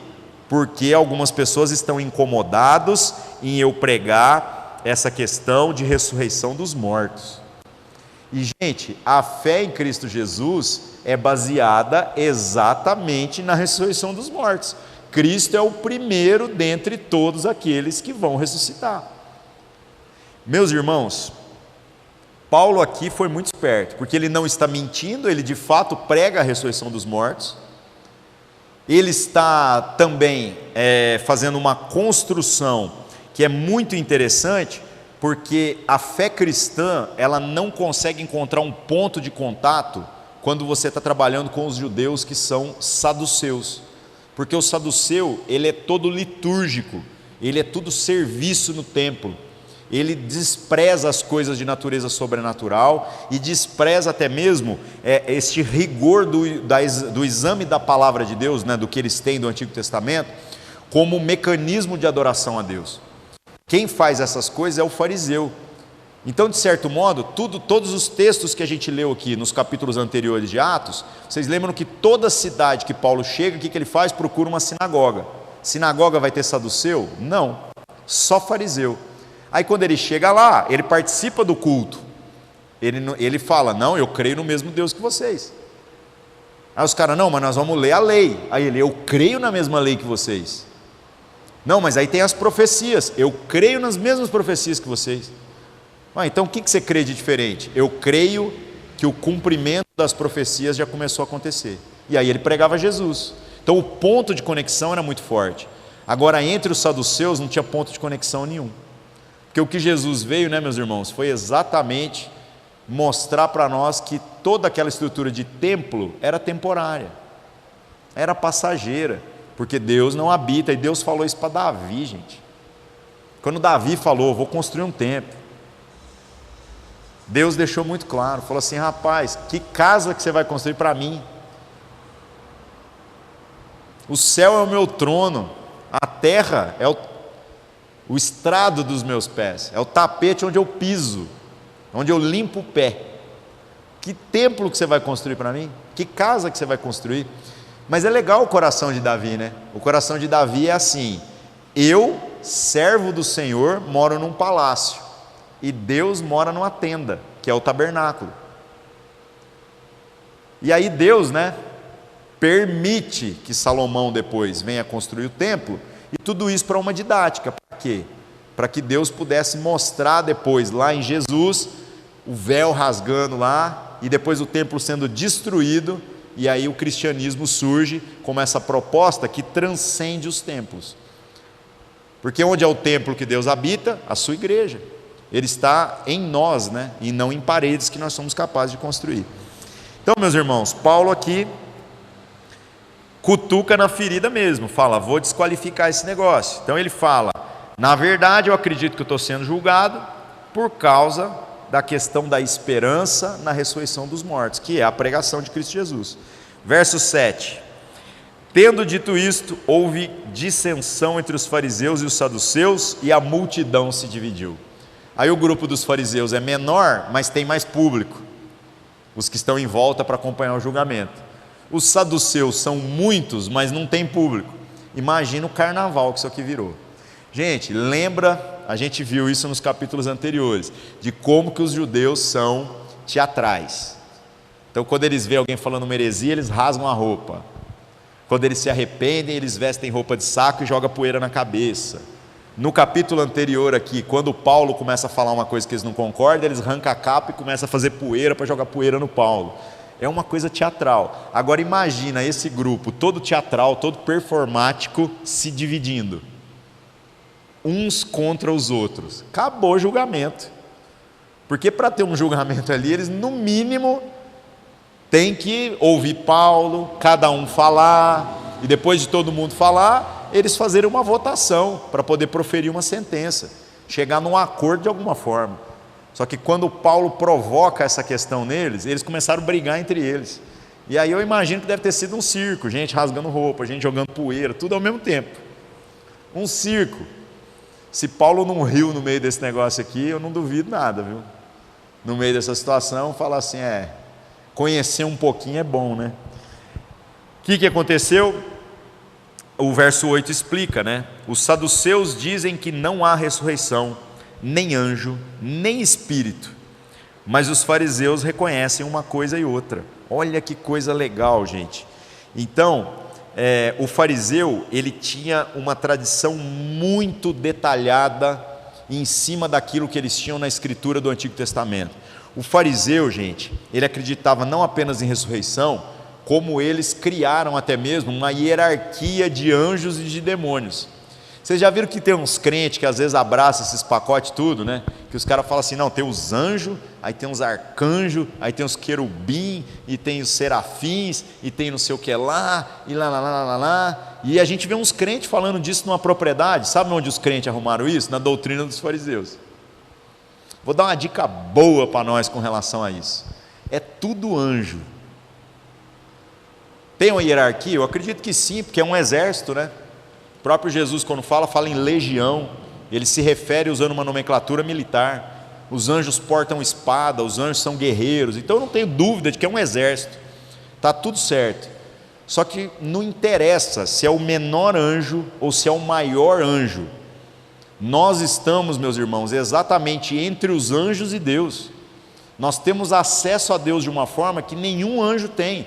porque algumas pessoas estão incomodados em eu pregar essa questão de ressurreição dos mortos. E, gente, a fé em Cristo Jesus é baseada exatamente na ressurreição dos mortos. Cristo é o primeiro dentre todos aqueles que vão ressuscitar. Meus irmãos, Paulo aqui foi muito esperto, porque ele não está mentindo, ele de fato prega a ressurreição dos mortos. Ele está também fazendo uma construção que é muito interessante, porque a fé cristã, ela não consegue encontrar um ponto de contato quando você está trabalhando com os judeus que são saduceus, porque o saduceu, ele é todo litúrgico, ele é tudo serviço no templo, ele despreza as coisas de natureza sobrenatural e despreza até mesmo este rigor do exame da palavra de Deus, né, do que eles têm do Antigo Testamento, como mecanismo de adoração a Deus. Quem faz essas coisas é o fariseu. Então, de certo modo, todos os textos que a gente leu aqui nos capítulos anteriores de Atos, vocês lembram que toda cidade que Paulo chega, o que ele faz? Procura uma sinagoga. Sinagoga vai ter saduceu? Não, só fariseu. Aí quando ele chega lá, ele participa do culto. Ele fala, não, eu creio no mesmo Deus que vocês. Aí os caras, não, mas nós vamos ler a lei. Aí ele, eu creio na mesma lei que vocês. Não, mas aí tem as profecias. Eu creio nas mesmas profecias que vocês. Então o que você crê de diferente? Eu creio que o cumprimento das profecias já começou a acontecer. E aí ele pregava Jesus. Então o ponto de conexão era muito forte. Agora entre os saduceus não tinha ponto de conexão nenhum. Porque o que Jesus veio, né, meus irmãos, foi exatamente mostrar para nós que toda aquela estrutura de templo era temporária, era passageira, porque Deus não habita, e Deus falou isso para Davi, gente. Quando Davi falou, vou construir um templo, Deus deixou muito claro, falou assim, rapaz, que casa que você vai construir para mim? O céu é o meu trono, a terra é o estrado dos meus pés, é o tapete onde eu piso, onde eu limpo o pé. Que templo que você vai construir para mim? Que casa que você vai construir? Mas é legal o coração de Davi, né? O coração de Davi é assim, eu, servo do Senhor, moro num palácio, e Deus mora numa tenda, que é o tabernáculo. E aí Deus, né, permite que Salomão depois venha construir o templo, e tudo isso para uma didática. Para quê? Para que Deus pudesse mostrar depois, lá em Jesus, o véu rasgando lá, e depois o templo sendo destruído, e aí o cristianismo surge como essa proposta que transcende os templos. Porque onde é o templo que Deus habita? A sua igreja. Ele está em nós, né? E não em paredes que nós somos capazes de construir. Então, meus irmãos, Paulo aqui cutuca na ferida mesmo, fala, vou desqualificar esse negócio. Então ele fala, na verdade eu acredito que eu estou sendo julgado por causa da questão da esperança na ressurreição dos mortos, que é a pregação de Cristo Jesus. Verso 7, tendo dito isto, houve dissensão entre os fariseus e os saduceus, e a multidão se dividiu. Aí o grupo dos fariseus é menor, mas tem mais público, os que estão em volta para acompanhar o julgamento. Os saduceus são muitos, mas não tem público. Imagina o carnaval que isso aqui virou. Gente, lembra, a gente viu isso nos capítulos anteriores, de como que os judeus são teatrais. Então quando eles veem alguém falando uma heresia, eles rasgam a roupa. Quando eles se arrependem, eles vestem roupa de saco e jogam poeira na cabeça. No capítulo anterior aqui, quando Paulo começa a falar uma coisa que eles não concordam, eles arrancam a capa e começam a fazer poeira para jogar poeira no Paulo. É uma coisa teatral. Agora imagina esse grupo todo teatral, todo performático, se dividindo, uns contra os outros. Acabou o julgamento. Porque para ter um julgamento ali, eles no mínimo têm que ouvir Paulo, cada um falar, e depois de todo mundo falar, eles fazerem uma votação para poder proferir uma sentença, chegar num acordo de alguma forma. Só que quando Paulo provoca essa questão neles, eles começaram a brigar entre eles. E aí eu imagino que deve ter sido um circo, gente rasgando roupa, gente jogando poeira, tudo ao mesmo tempo. Um circo. Se Paulo não riu no meio desse negócio aqui, eu não duvido nada, viu? No meio dessa situação, falar assim, conhecer um pouquinho é bom, né? O que aconteceu? O verso 8 explica, né? Os saduceus dizem que não há ressurreição, nem anjo, nem espírito, mas os fariseus reconhecem uma coisa e outra. Olha que coisa legal, gente. Então, o fariseu, ele tinha uma tradição muito detalhada em cima daquilo que eles tinham na escritura do Antigo Testamento. O fariseu, gente, ele acreditava não apenas em ressurreição, como eles criaram até mesmo uma hierarquia de anjos e de demônios. Vocês já viram que tem uns crentes que às vezes abraçam esses pacotes tudo, né? Que os caras falam assim, não, tem os anjos, aí tem os arcanjos, aí tem os querubim, e tem os serafins, e tem não sei o que lá, e lá. E a gente vê uns crentes falando disso numa propriedade. Sabe onde os crentes arrumaram isso? Na doutrina dos fariseus. Vou dar uma dica boa para nós com relação a isso. É tudo anjo. Tem uma hierarquia? Eu acredito que sim, porque é um exército, né? O próprio Jesus, quando fala em legião, ele se refere usando uma nomenclatura militar. Os anjos portam espada, os anjos são guerreiros, então eu não tenho dúvida de que é um exército, está tudo certo. Só que não interessa se é o menor anjo ou se é o maior anjo, Nós estamos, meus irmãos, exatamente entre os anjos e Deus. Nós temos acesso a Deus de uma forma que nenhum anjo tem,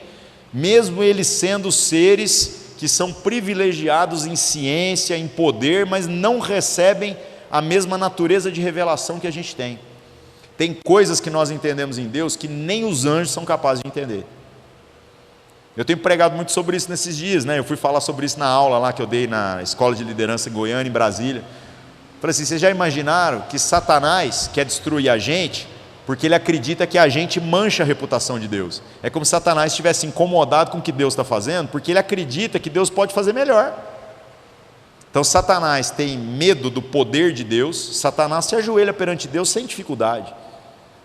mesmo eles sendo seres que são privilegiados em ciência, em poder, mas não recebem a mesma natureza de revelação que a gente tem. Tem coisas que nós entendemos em Deus que nem os anjos são capazes de entender. Eu tenho pregado muito sobre isso nesses dias, né? Eu fui falar sobre isso na aula lá que eu dei na Escola de Liderança em Goiânia, em Brasília. Falei assim, vocês já imaginaram que Satanás quer destruir a gente porque ele acredita que a gente mancha a reputação de Deus? É como se Satanás estivesse incomodado com o que Deus está fazendo, porque ele acredita que Deus pode fazer melhor. Então Satanás tem medo do poder de Deus, Satanás se ajoelha perante Deus sem dificuldade.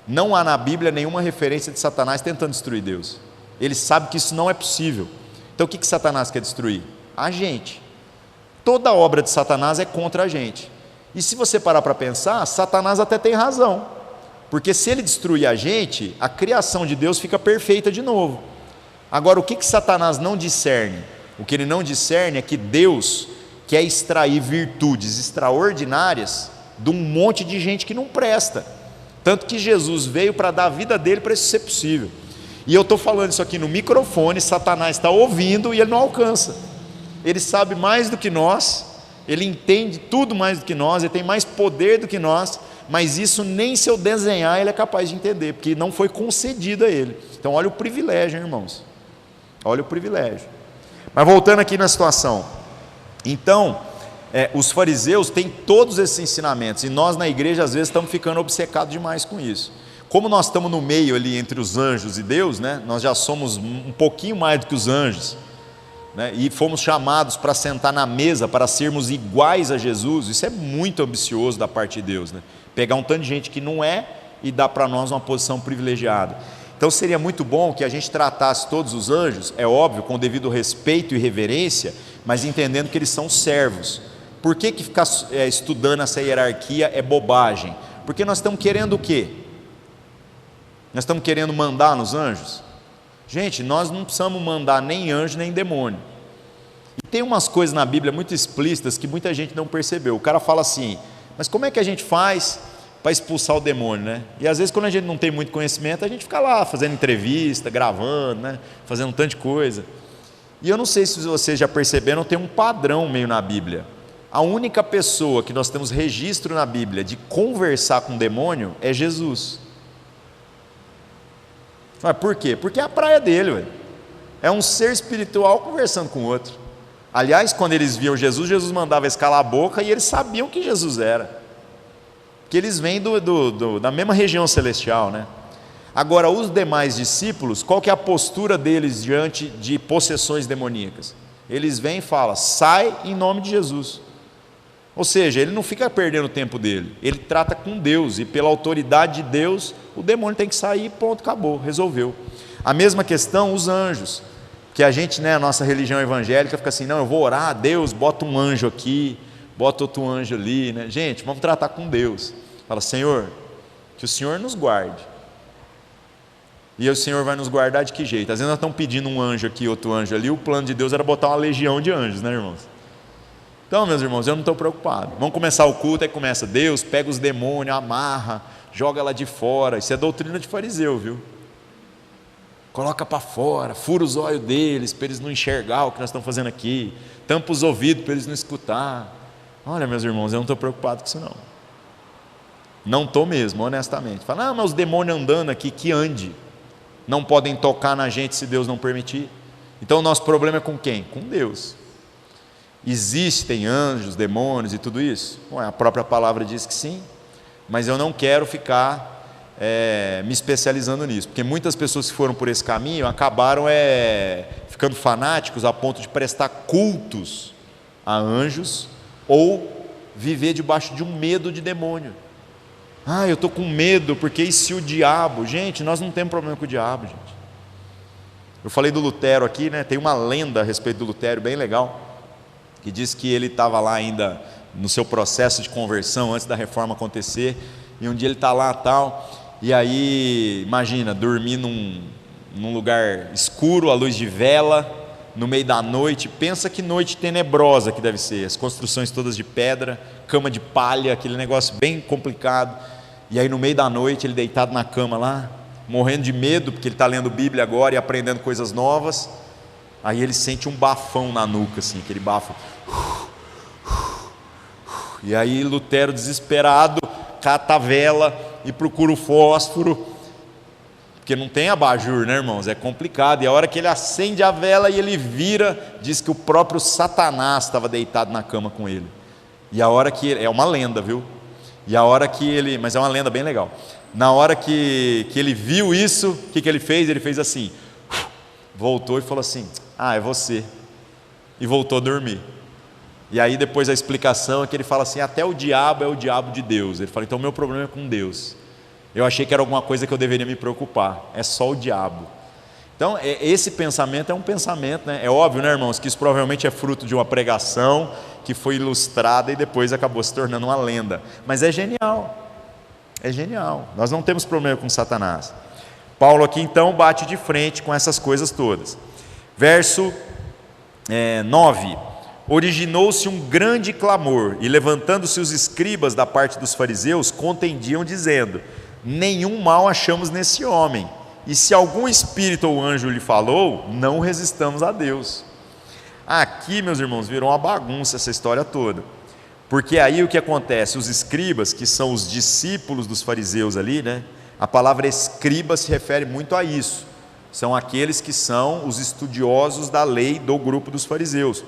Não há na Bíblia nenhuma referência de Satanás tentando destruir Deus. Ele sabe que isso não é possível. Então o que Satanás quer destruir? A gente. Toda obra de Satanás é contra a gente. E se você parar para pensar, Satanás até tem razão. Porque se ele destruir a gente, a criação de Deus fica perfeita de novo. Agora, o que Satanás não discerne? O que ele não discerne é que Deus quer extrair virtudes extraordinárias de um monte de gente que não presta. Tanto que Jesus veio para dar a vida dele para isso ser possível. E eu estou falando isso aqui no microfone, Satanás está ouvindo e ele não alcança. Ele sabe mais do que nós, ele entende tudo mais do que nós, ele tem mais poder do que nós, mas isso nem se eu desenhar ele é capaz de entender, porque não foi concedido a ele. Então olha o privilégio, irmãos, olha o privilégio. Mas voltando aqui na situação, então os fariseus têm todos esses ensinamentos, e nós na igreja às vezes estamos ficando obcecados demais com isso. Como nós estamos no meio ali entre os anjos e Deus, né, nós já somos um pouquinho mais do que os anjos, né, e fomos chamados para sentar na mesa, para sermos iguais a Jesus. Isso é muito ambicioso da parte de Deus, né? Pegar um tanto de gente que não é e dar para nós uma posição privilegiada. Então seria muito bom que a gente tratasse todos os anjos, é óbvio, com devido respeito e reverência, mas entendendo que eles são servos. Por que ficar estudando essa hierarquia é bobagem? Porque nós estamos querendo o quê? Nós estamos querendo mandar nos anjos? Gente, nós não precisamos mandar nem anjo nem demônio. E tem umas coisas na Bíblia muito explícitas que muita gente não percebeu. O cara fala assim, mas como é que a gente faz para expulsar o demônio, né? E às vezes quando a gente não tem muito conhecimento, a gente fica lá fazendo entrevista, gravando, né? Fazendo um tanto de coisa. E eu não sei se vocês já perceberam, tem um padrão meio na Bíblia. A única pessoa que nós temos registro na Bíblia de conversar com o demônio é Jesus. Mas por quê? Porque é a praia dele, ué. É um ser espiritual conversando com o outro. Aliás, quando eles viam Jesus, Jesus mandava escalar a boca e eles sabiam que Jesus era, porque eles vêm da mesma região celestial, né? Agora, os demais discípulos, qual que é a postura deles diante de possessões demoníacas? Eles vêm e falam, sai em nome de Jesus. Ou seja, ele não fica perdendo o tempo dele, ele trata com Deus, e pela autoridade de Deus, o demônio tem que sair, ponto, acabou, resolveu. A mesma questão, os anjos, que a gente, né, a nossa religião evangélica fica assim, não, eu vou orar a Deus, bota um anjo aqui, bota outro anjo ali, né? Gente, vamos tratar com Deus. Fala, Senhor, que o Senhor nos guarde. E o Senhor vai nos guardar de que jeito? Às vezes nós estamos pedindo um anjo aqui, outro anjo ali, o plano de Deus era botar uma legião de anjos, né, irmãos? Então, meus irmãos, eu não estou preocupado. Vamos começar o culto, aí começa, Deus pega os demônios, amarra, joga lá de fora. Isso é doutrina de fariseu, viu? Coloca para fora, fura os olhos deles, para eles não enxergar o que nós estamos fazendo aqui, tampa os ouvidos para eles não escutar. Olha, meus irmãos, eu não estou preocupado com isso não. Não estou mesmo, honestamente. Fala, mas os demônios andando aqui, que ande. Não podem tocar na gente se Deus não permitir. Então o nosso problema é com quem? Com Deus. Existem anjos, demônios e tudo isso? Bom, a própria palavra diz que sim, mas eu não quero ficar me especializando nisso, porque muitas pessoas que foram por esse caminho acabaram ficando fanáticos a ponto de prestar cultos a anjos ou viver debaixo de um medo de demônio. Eu estou com medo porque e se o diabo... Gente, nós não temos problema com o diabo, gente. Eu falei do Lutero aqui, né? Tem uma lenda a respeito do Lutero bem legal, que diz que ele estava lá ainda no seu processo de conversão antes da reforma acontecer, e um dia ele está lá tal, e aí imagina, dormir num lugar escuro, à luz de vela, no meio da noite. Pensa que noite tenebrosa que deve ser, as construções todas de pedra, cama de palha, aquele negócio bem complicado. E aí no meio da noite ele deitado na cama lá, morrendo de medo, porque ele está lendo Bíblia agora e aprendendo coisas novas. Aí ele sente um bafão na nuca, assim, aquele bafo. E aí Lutero, desesperado, cata a vela e procura o fósforo, porque não tem abajur, né, irmãos? É complicado. E a hora que ele acende a vela e ele vira, diz que o próprio Satanás estava deitado na cama com ele. E a hora que é uma lenda, viu? E a hora que ele, mas é uma lenda bem legal. Na hora que ele viu isso, o que ele fez? Ele fez assim, voltou e falou assim: ah, é você. E voltou a dormir. E aí depois a explicação é que ele fala assim: até o diabo é o diabo de Deus. Ele fala: então o meu problema é com Deus. Eu achei que era alguma coisa que eu deveria me preocupar. É só o diabo. Então esse pensamento é um pensamento, né? É óbvio, né, irmãos, que isso provavelmente é fruto de uma pregação que foi ilustrada e depois acabou se tornando uma lenda. Mas é genial. É genial. Nós não temos problema com Satanás. Paulo aqui então bate de frente com essas coisas todas. Verso 9: originou-se um grande clamor, e levantando-se os escribas da parte dos fariseus, contendiam dizendo: nenhum mal achamos nesse homem, e se algum espírito ou anjo lhe falou, não resistamos a Deus. Aqui, meus irmãos, virou uma bagunça essa história toda, porque aí o que acontece? Os escribas, que são os discípulos dos fariseus ali, né? A palavra escriba se refere muito a isso, são aqueles que são os estudiosos da lei do grupo dos fariseus.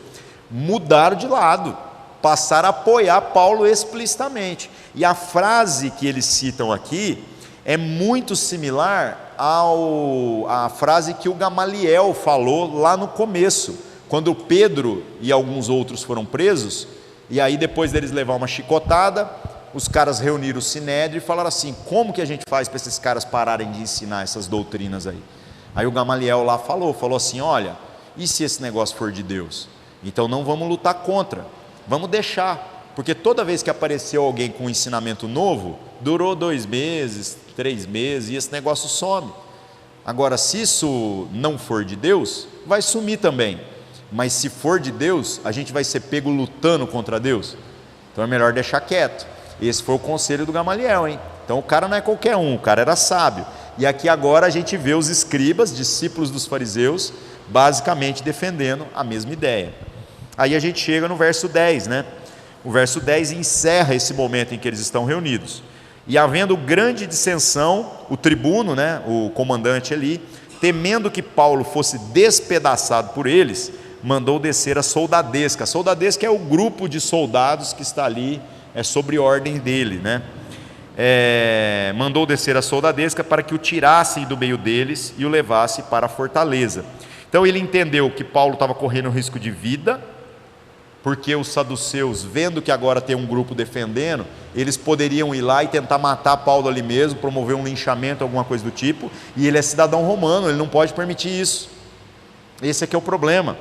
Mudaram de lado, passaram a apoiar Paulo explicitamente. E a frase que eles citam aqui é muito similar à frase que o Gamaliel falou lá no começo, quando Pedro e alguns outros foram presos, e aí depois deles levar uma chicotada, os caras reuniram o sinédrio e falaram assim: como que a gente faz para esses caras pararem de ensinar essas doutrinas aí? Aí o Gamaliel lá falou assim: olha, e se esse negócio for de Deus? Então não vamos lutar contra, vamos deixar, porque toda vez que apareceu alguém com um ensinamento novo, durou 2 meses, 3 meses, e esse negócio some. Agora, se isso não for de Deus, vai sumir também, mas se for de Deus, a gente vai ser pego lutando contra Deus. Então é melhor deixar quieto. Esse foi o conselho do Gamaliel, hein? Então o cara não é qualquer um, o cara era sábio. E aqui agora a gente vê os escribas, discípulos dos fariseus, basicamente defendendo a mesma ideia. Aí a gente chega no verso 10, né? O verso 10 encerra esse momento em que eles estão reunidos. E havendo grande dissensão, o tribuno, né, o comandante ali, temendo que Paulo fosse despedaçado por eles, mandou descer a soldadesca. A soldadesca é o grupo de soldados que está ali, é sobre ordem dele, né? Mandou descer a soldadesca para que o tirassem do meio deles e o levasse para a fortaleza. Então ele entendeu que Paulo estava correndo risco de vida, porque os saduceus, vendo que agora tem um grupo defendendo, eles poderiam ir lá e tentar matar Paulo ali mesmo, promover um linchamento, alguma coisa do tipo, e ele é cidadão romano, ele não pode permitir isso. Esse aqui é o problema,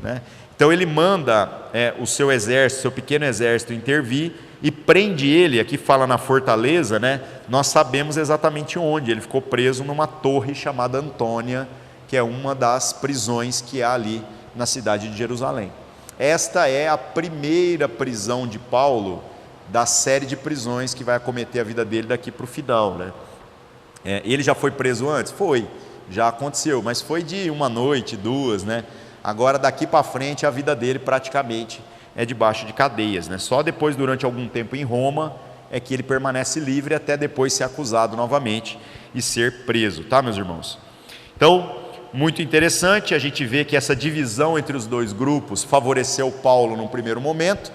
né? Então ele manda o seu exército, seu pequeno exército intervir e prende ele. Aqui fala na fortaleza, né? Nós sabemos exatamente onde, ele ficou preso numa torre chamada Antônia, que é uma das prisões que há ali na cidade de Jerusalém. Esta é a primeira prisão de Paulo da série de prisões que vai acometer a vida dele daqui para o final, né? Ele já foi preso antes? Foi, já aconteceu, mas foi de 1 noite, 2, né? Agora daqui para frente a vida dele praticamente é debaixo de cadeias, né? Só depois, durante algum tempo em Roma, é que ele permanece livre até depois ser acusado novamente e ser preso, tá, meus irmãos? Então, muito interessante, a gente vê que essa divisão entre os dois grupos favoreceu Paulo num primeiro momento,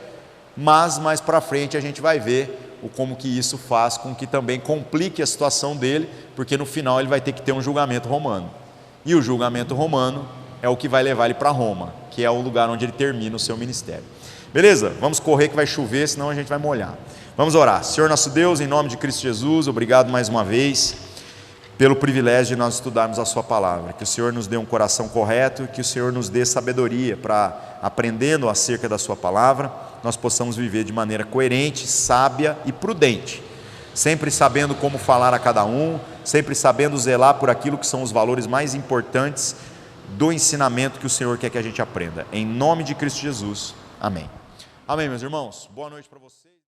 mas mais para frente a gente vai ver como que isso faz com que também complique a situação dele, porque no final ele vai ter que ter um julgamento romano, e o julgamento romano é o que vai levar ele para Roma, que é o lugar onde ele termina o seu ministério. Beleza? Vamos correr que vai chover, senão a gente vai molhar. Vamos orar. Senhor nosso Deus, em nome de Cristo Jesus, obrigado mais uma vez pelo privilégio de nós estudarmos a sua palavra. Que o Senhor nos dê um coração correto, que o Senhor nos dê sabedoria para, aprendendo acerca da sua palavra, nós possamos viver de maneira coerente, sábia e prudente, sempre sabendo como falar a cada um, sempre sabendo zelar por aquilo que são os valores mais importantes do ensinamento que o Senhor quer que a gente aprenda. Em nome de Cristo Jesus. Amém. Amém, meus irmãos. Boa noite para vocês.